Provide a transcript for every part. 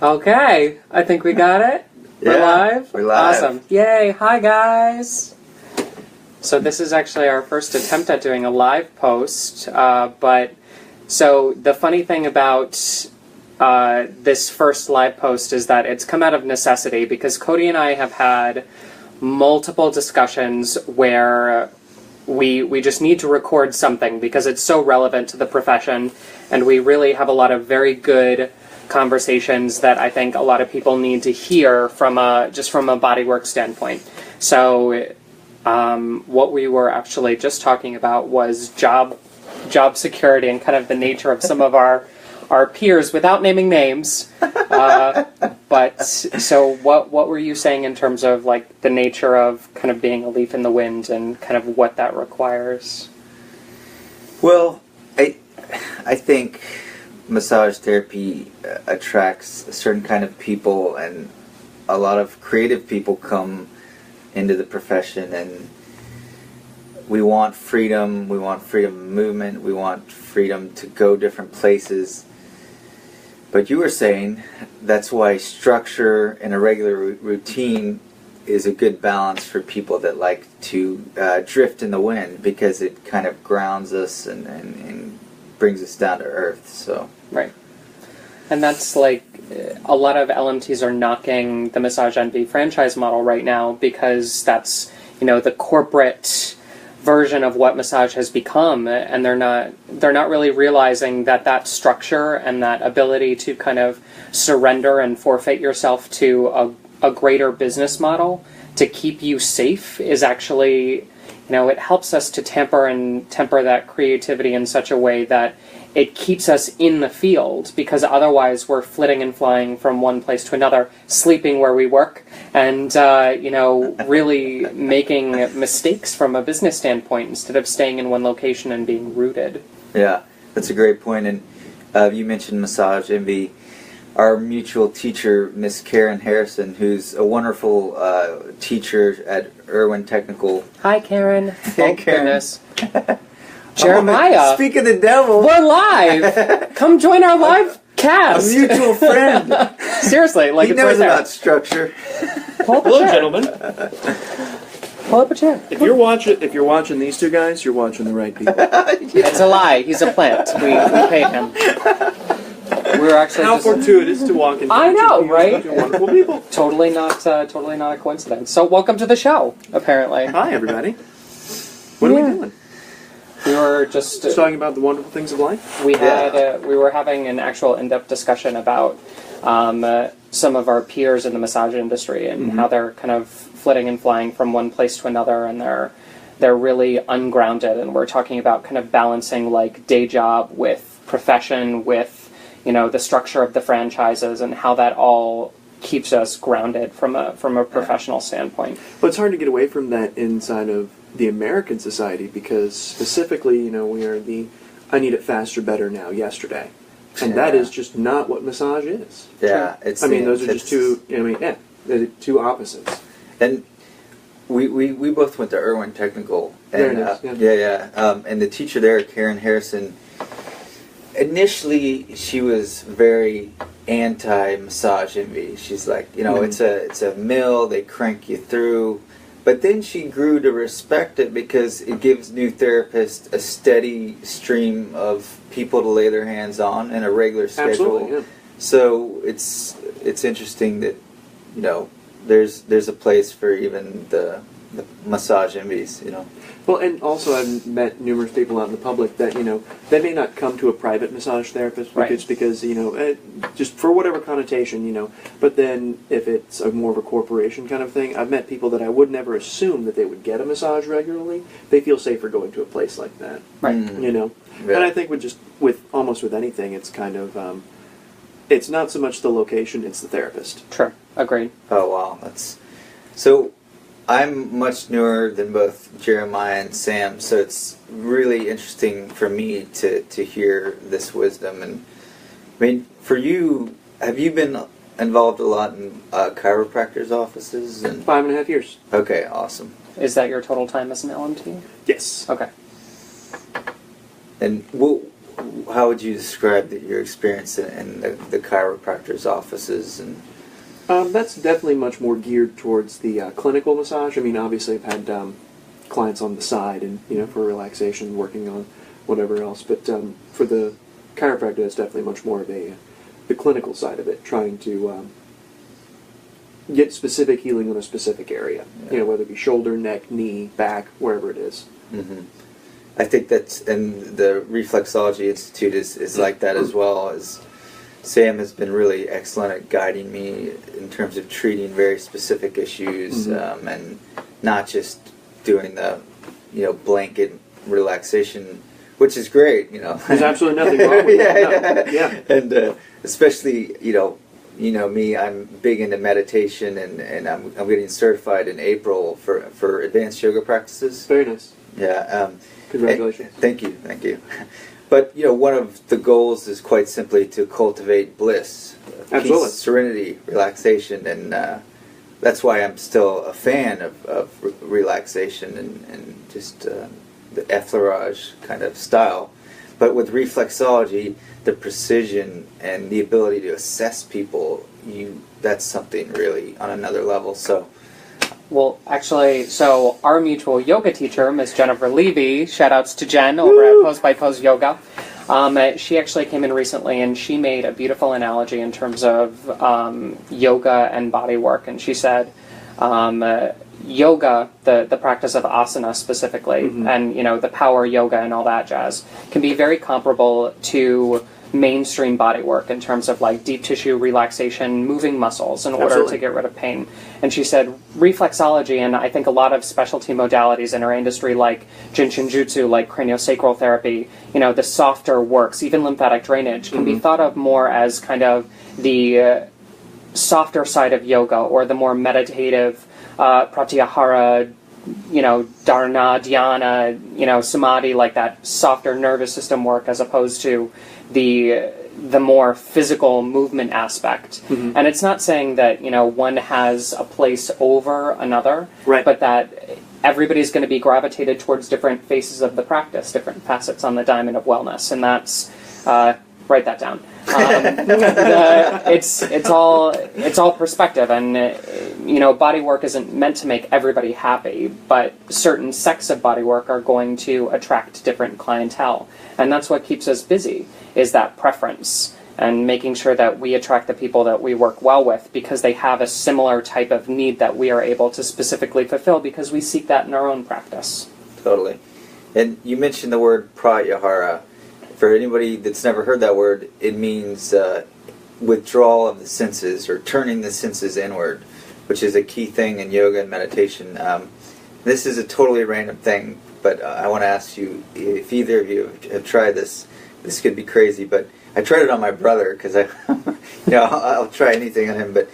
Okay, I think we got it. We're live? We're live. Awesome. Yay. Hi, guys. So this is actually our first attempt at doing a live post. So the funny thing about this first live post is that it's come out of necessity because Cody and I have had multiple discussions where we just need to record something because it's so relevant to the profession, and we really have a lot of very good conversations that I think a lot of people need to hear from a bodywork standpoint. So what we were actually just talking about was job security and kind of the nature of some of our peers, without naming names. But so what were you saying in terms of like the nature of kind of being a leaf in the wind and kind of what that requires? Well, I think massage therapy attracts a certain kind of people, and a lot of creative people come into the profession, and we want freedom of movement, we want freedom to go different places. But you were saying that's why structure and a regular routine is a good balance for people that like to drift in the wind, because it kind of grounds us and brings us down to earth. So right. And that's like a lot of LMTs are knocking the Massage Envy franchise model right now because that's, the corporate version of what massage has become, and they're not really realizing that structure and that ability to kind of surrender and forfeit yourself to a greater business model to keep you safe is actually, it helps us to temper that creativity in such a way that it keeps us in the field, because otherwise we're flitting and flying from one place to another, sleeping where we work, and really making mistakes from a business standpoint instead of staying in one location and being rooted. Yeah, that's a great point. And you mentioned Massage Envy. Our mutual teacher, Miss Karen Harrison, who's a wonderful teacher at Irwin Technical. Hi, Karen. Hey, Karen. Goodness. Jeremiah. Speak of the devil. We're live. Come join our live cast. A mutual friend. Seriously, he it's knows right there. about structure. Hello, gentlemen. Pull up a chair. If you're watching these two guys, you're watching the right people. It's a lie. He's a plant. We paid him. We're actually how fortuitous to walk into. I know, right? Two wonderful people. Totally not a coincidence. So welcome to the show. Apparently. Hi, everybody. What are we doing? We were just talking about the wonderful things of life. We were having an actual in-depth discussion about some of our peers in the massage industry and how they're kind of flitting and flying from one place to another, and they're really ungrounded. And we're talking about kind of balancing like day job with profession, with the structure of the franchises, and how that all keeps us grounded from a professional standpoint. But it's hard to get away from that inside of the American society, because specifically, we are the I need it faster, better now, yesterday. And that is just not what massage is. Yeah. Those are just two, they're two opposites. And we both went to Irwin Technical. And, there it is. And the teacher there, Karen Harrison, initially she was very anti-Massage Envy. She's like, it's a mill, they crank you through. But then she grew to respect it because it gives new therapists a steady stream of people to lay their hands on in a regular schedule. Absolutely, yeah. So it's interesting that there's a place for even the Massage Envies. Well, and also I've met numerous people out in the public that, they may not come to a private massage therapist because just for whatever connotation, but then if it's a more of a corporation kind of thing, I've met people that I would never assume that they would get a massage regularly. They feel safer going to a place like that. Right. Yeah. And I think with almost anything, it's kind of, it's not so much the location, it's the therapist. Sure. Agreed. Oh, wow. So I'm much newer than both Jeremiah and Sam, so it's really interesting for me to hear this wisdom. And for you, have you been involved a lot in chiropractors' offices? 5.5 years. Okay, awesome. Is that your total time as an LMT? Yes. Okay. And how would you describe your experience in the chiropractor's offices? And that's definitely much more geared towards the clinical massage. I mean, obviously, I've had clients on the side, and for relaxation, working on whatever else. But for the chiropractor, it's definitely much more of the clinical side of it, trying to get specific healing on a specific area. Yeah. Whether it be shoulder, neck, knee, back, wherever it is. Mm-hmm. I think that's, and the Reflexology Institute is like that as well. As Sam has been really excellent at guiding me in terms of treating very specific issues, and not just doing the blanket relaxation, which is great. There's absolutely nothing wrong with that. Yeah. And especially me, I'm big into meditation, and I'm getting certified in April for advanced yoga practices. Very nice. Yeah. Congratulations. Thank you. But one of the goals is quite simply to cultivate bliss, Absolutely. peace, serenity, relaxation, and that's why I'm still a fan of relaxation and just the effleurage kind of style. But with reflexology, the precision and the ability to assess people, that's something really on another level. So. Well, actually, so our mutual yoga teacher, Miss Jennifer Levy, shout-outs to Jen over at Pose by Pose Yoga. She actually came in recently, and she made a beautiful analogy in terms of yoga and body work. And she said, yoga, the practice of asana specifically, and the power yoga and all that jazz, can be very comparable to mainstream body work in terms of like deep tissue relaxation, moving muscles in order to get rid of pain. And she said reflexology, and I think a lot of specialty modalities in our industry like Jinshinjutsu, like craniosacral therapy, the softer works, even lymphatic drainage, can be thought of more as kind of the softer side of yoga, or the more meditative pratyahara, dharana, dhyana, samadhi, like that softer nervous system work, as opposed to the more physical movement aspect. And it's not saying that one has a place over another, right, but that everybody's going to be gravitated towards different faces of the practice, different facets on the diamond of wellness, and that's write that down. It's all perspective, and body work isn't meant to make everybody happy, but certain sects of body work are going to attract different clientele, and that's what keeps us busy, is that preference, and making sure that we attract the people that we work well with because they have a similar type of need that we are able to specifically fulfill because we seek that in our own practice. Totally. And you mentioned the word pratyahara. For anybody that's never heard that word, it means withdrawal of the senses, or turning the senses inward, which is a key thing in yoga and meditation. This is a totally random thing, but I want to ask you if either of you have tried this. This could be crazy, but I tried it on my brother because I'll try anything on him. But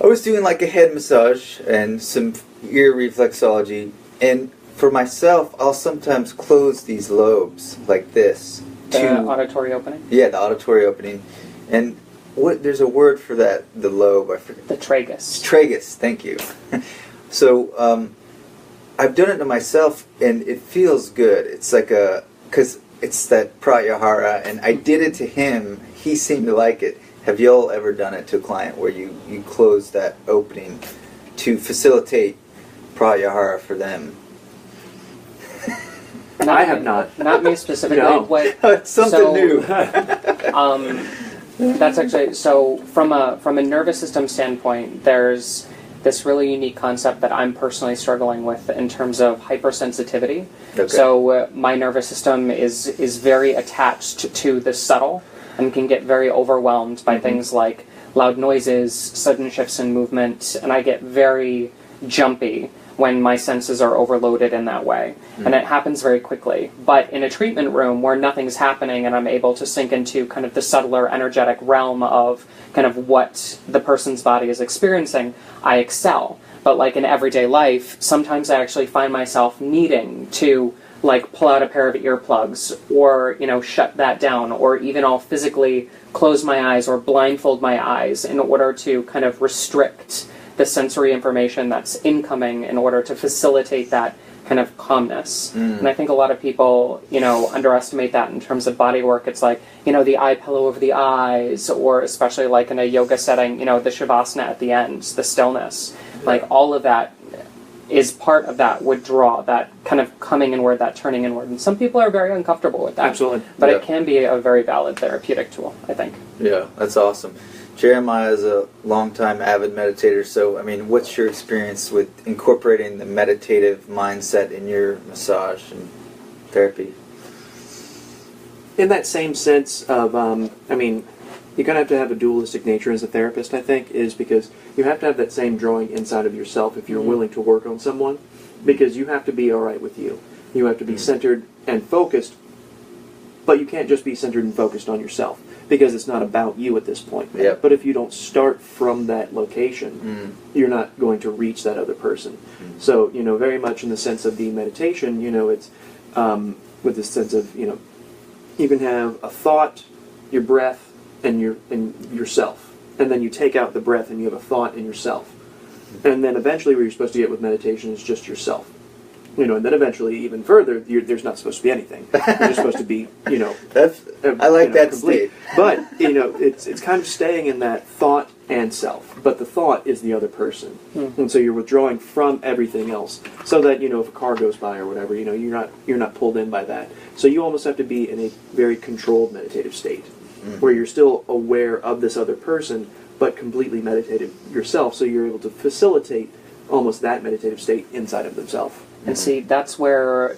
I was doing like a head massage and some ear reflexology, and for myself, I'll sometimes close these lobes like this. The auditory opening? Yeah, the auditory opening. And there's a word for that, the lobe, I forget. The tragus. Tragus, thank you. So I've done it to myself, and it feels good. It's like because it's that pratyahara, and I did it to him. He seemed to like it. Have y'all ever done it to a client where you close that opening to facilitate pratyahara for them? I have not. Not me specifically. No. It's something new. That's actually, so from a nervous system standpoint, there's this really unique concept that I'm personally struggling with in terms of hypersensitivity. Okay. So my nervous system is very attached to the subtle and can get very overwhelmed by things like loud noises, sudden shifts in movement, and I get very jumpy when my senses are overloaded in that way. And it happens very quickly. But in a treatment room where nothing's happening and I'm able to sink into kind of the subtler energetic realm of kind of what the person's body is experiencing, I excel. But like in everyday life, sometimes I actually find myself needing to like pull out a pair of earplugs, or shut that down, or even I'll physically close my eyes or blindfold my eyes in order to kind of restrict the sensory information that's incoming in order to facilitate that kind of calmness. And I think a lot of people, underestimate that in terms of body work. It's like, the eye pillow over the eyes, or especially like in a yoga setting, the shavasana at the end, the stillness. Like all of that is part of that withdrawal, that kind of coming inward, that turning inward. And some people are very uncomfortable with that. Absolutely. But it can be a very valid therapeutic tool, I think. Yeah, that's awesome. Jeremiah is a longtime avid meditator, so, what's your experience with incorporating the meditative mindset in your massage and therapy? In that same sense of, you're going to have a dualistic nature as a therapist, I think, is because you have to have that same drawing inside of yourself if you're willing to work on someone, because you have to be all right with you. You have to be centered and focused, but you can't just be centered and focused on yourself, because it's not about you at this point. Yep. But if you don't start from that location, you're not going to reach that other person. So, very much in the sense of the meditation, it's with this sense of, you can have a thought, your breath, and yourself. And then you take out the breath and you have a thought in yourself. And then eventually where you're supposed to get with meditation is just yourself. And then eventually, even further, there's not supposed to be anything. You're just supposed to be, I like that complete. state. But, it's kind of staying in that thought and self. But the thought is the other person. And so you're withdrawing from everything else. So that, if a car goes by or whatever, you're not pulled in by that. So you almost have to be in a very controlled meditative state, where you're still aware of this other person, but completely meditative yourself. So you're able to facilitate almost that meditative state inside of themselves. And see, that's where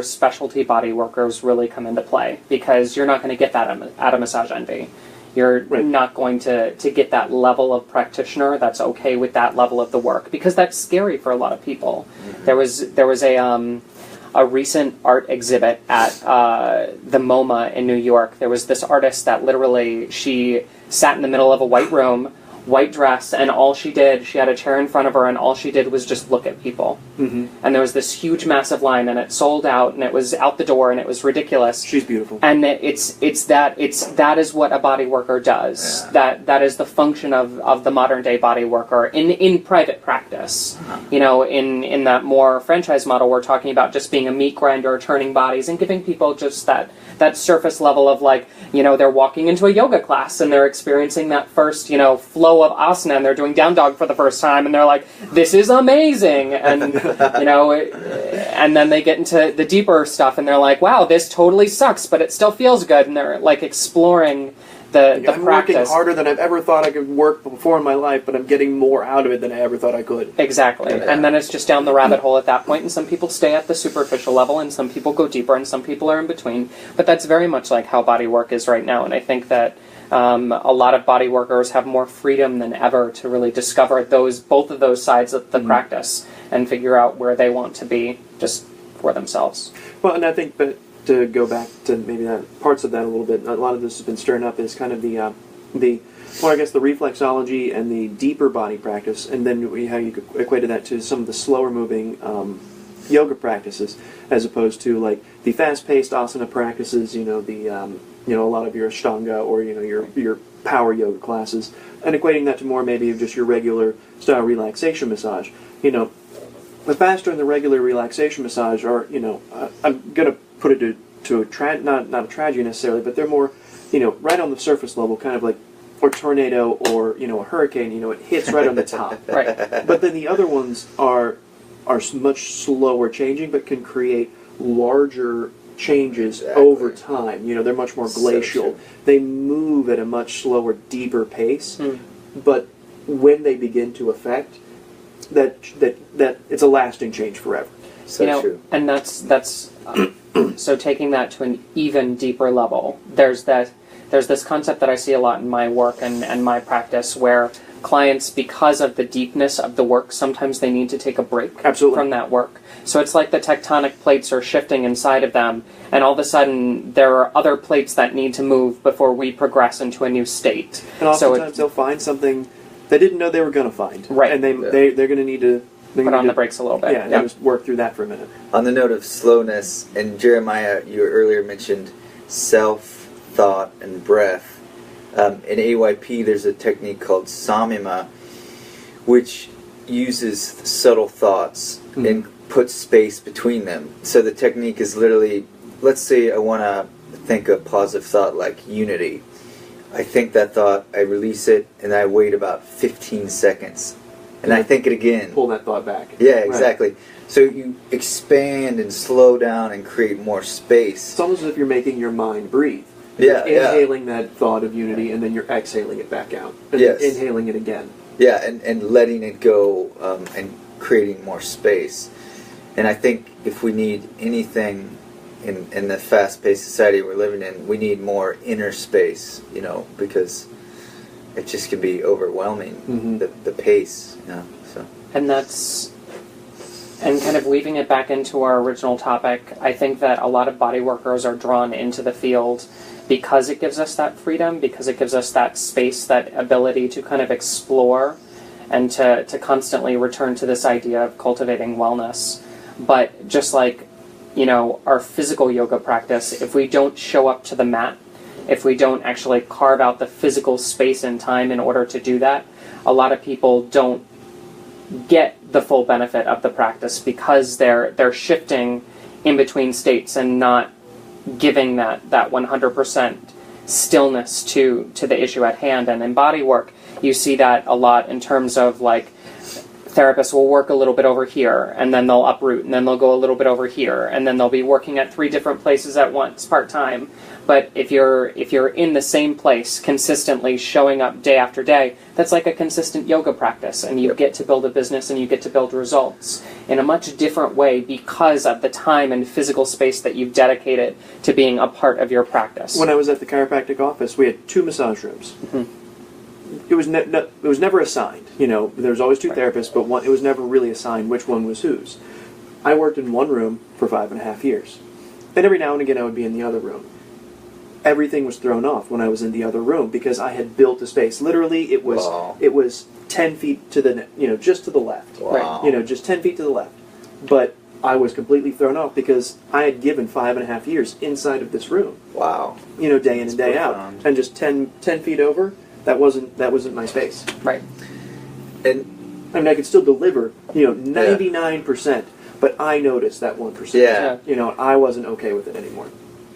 specialty body workers really come into play, because you're not going to get that at a Massage Envy. You're not going to get that level of practitioner that's okay with that level of the work, because that's scary for a lot of people. There was a recent art exhibit at the MoMA in New York. There was this artist that literally, she sat in the middle of a white room, white dress, and she had a chair in front of her, and all she did was just look at people. And there was this huge, massive line, and it sold out, and it was out the door, and it was ridiculous. She's beautiful. And that is what a body worker does. Yeah. That is the function of the modern day body worker in private practice. In that more franchise model, we're talking about just being a meat grinder, turning bodies, and giving people just that surface level of, like, they're walking into a yoga class and they're experiencing that first, flow of asana, and they're doing down dog for the first time, and they're like, this is amazing, and and then they get into the deeper stuff, and they're like, wow, this totally sucks, but it still feels good, and they're like exploring the I'm practice. Working harder than I've ever thought I could work before in my life, but I'm getting more out of it than I ever thought I could. Exactly. And then it's just down the rabbit hole at that point, and some people stay at the superficial level, and some people go deeper, and some people are in between. But that's very much like how body work is right now, and I think that a lot of body workers have more freedom than ever to really discover both of those sides of the practice and figure out where they want to be just for themselves. Well, and I think that to go back to maybe parts of that a little bit, a lot of this has been stirring up is kind of the reflexology and the deeper body practice, and then how you could equate that to some of the slower moving yoga practices, as opposed to like the fast-paced asana practices, a lot of your Ashtanga or your power yoga classes, and equating that to more maybe of just your regular style relaxation massage. The faster and the regular relaxation massage are, I'm gonna put it to a not a tragedy necessarily, but they're more, right on the surface level, kind of like or tornado or a hurricane. It hits right on the top. Right. But then the other ones are much slower changing, but can create larger changes over time. They're much more glacial. So they move at a much slower, deeper pace. But when they begin to affect, that it's a lasting change forever. So true. And that's so taking that to an even deeper level. There's this concept that I see a lot in my work and my practice where clients, because of the deepness of the work, sometimes they need to take a break from that work. So it's like the tectonic plates are shifting inside of them, and all of a sudden there are other plates that need to move before we progress into a new state. And oftentimes they'll find something they didn't know they were going to find. Right. And they're going to need to put on the brakes a little bit. Yeah, just work through that for a minute. On the note of slowness, and Jeremiah, you earlier mentioned self, thought, and breath. In AYP, there's a technique called samima, which uses subtle thoughts, put space between them. So the technique is literally, let's say I want to think a positive thought like unity. I think that thought, I release it, and I wait about 15 seconds. And I think it again. Pull that thought back. Yeah, exactly. Right. So you expand and slow down and create more space. It's almost as if you're making your mind breathe. Yeah, you're inhaling that thought of unity, and then you're exhaling it back out. And yes. Inhaling it again. Yeah, and letting it go and creating more space. And I think if we need anything in the fast-paced society we're living in, we need more inner space, you know, because it just can be overwhelming, the pace, you know. So. And that's, and kind of weaving it back into our original topic, I think that a lot of body workers are drawn into the field because it gives us that freedom, because it gives us that space, that ability to kind of explore and to constantly return to this idea of cultivating wellness. But just like, you know, our physical yoga practice, if we don't show up to the mat, if we don't actually carve out the physical space and time in order to do that, a lot of people don't get the full benefit of the practice because they're shifting in between states and not giving that 100% stillness to the issue at hand. And in body work, you see that a lot in terms of like therapists will work a little bit over here and then they'll uproot and then they'll go a little bit over here and then they'll be working at 3 different places at once part-time. But if you're in the same place consistently showing up day after day, that's like a consistent yoga practice, and you get to build a business and you get to build results in a much different way because of the time and physical space that you've dedicated to being a part of your practice. When I was at the chiropractic office, we had 2 massage rooms. It was never assigned. You know, there was always 2 therapists, but it was never really assigned which one was whose. I worked in one room for 5.5 years. Then every now and again I would be in the other room. Everything was thrown off when I was in the other room because I had built a space. Literally, it was 10 feet to the, you know, just to the left. Wow. Right? You know, just 10 feet to the left. But I was completely thrown off because I had given 5.5 years inside of this room. Wow. You know, day in and day out, and just 10 feet over. That wasn't my space. Right. And I mean, I could still deliver, you know, 99%, but I noticed that 1%. Yeah. You know, I wasn't okay with it anymore.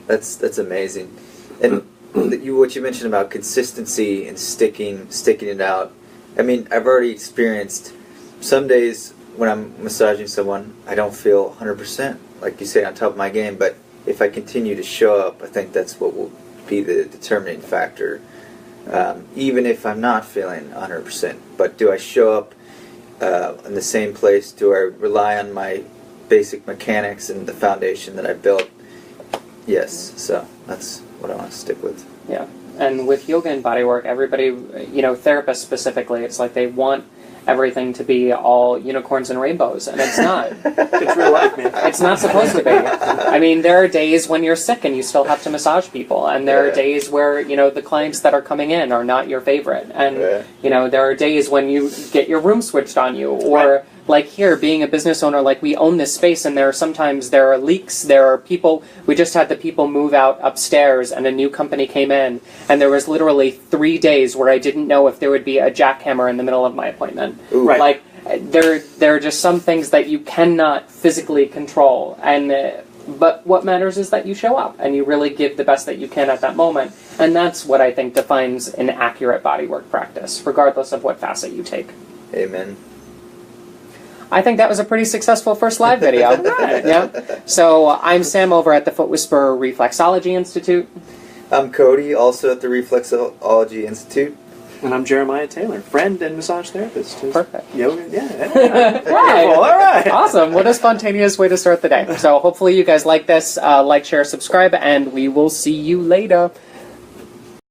That's amazing. And what you mentioned about consistency and sticking it out. I mean, I've already experienced some days when I'm massaging someone, I don't feel 100%, like you say, on top of my game. But if I continue to show up, I think that's what will be the determining factor. Even if I'm not feeling 100%, but do I show up in the same place? Do I rely on my basic mechanics and the foundation that I built? Yes, so that's what I want to stick with. Yeah, and with yoga and bodywork, everybody, you know, therapists specifically, it's like they want everything to be all unicorns and rainbows, and it's not. It's real life, man. It's not supposed to be. I mean, there are days when you're sick and you still have to massage people, and there are days where, you know, the clients that are coming in are not your favorite, and, you know, there are days when you get your room switched on you, or like here, being a business owner, like we own this space, and there are leaks, there are people, we just had the people move out upstairs, and a new company came in, and there was literally 3 days where I didn't know if there would be a jackhammer in the middle of my appointment. Ooh. Right. Like, there are just some things that you cannot physically control, and but what matters is that you show up, and you really give the best that you can at that moment, and that's what I think defines an accurate bodywork practice, regardless of what facet you take. Amen. I think that was a pretty successful first live video. Yeah. So I'm Sam over at the Foot Whisperer Reflexology Institute. I'm Cody, also at the Reflexology Institute. And I'm Jeremiah Taylor, friend and massage therapist. Perfect. Yoga, yeah. Right. All right. Awesome. What a spontaneous way to start the day. So hopefully you guys like this. Like, share, subscribe, and we will see you later.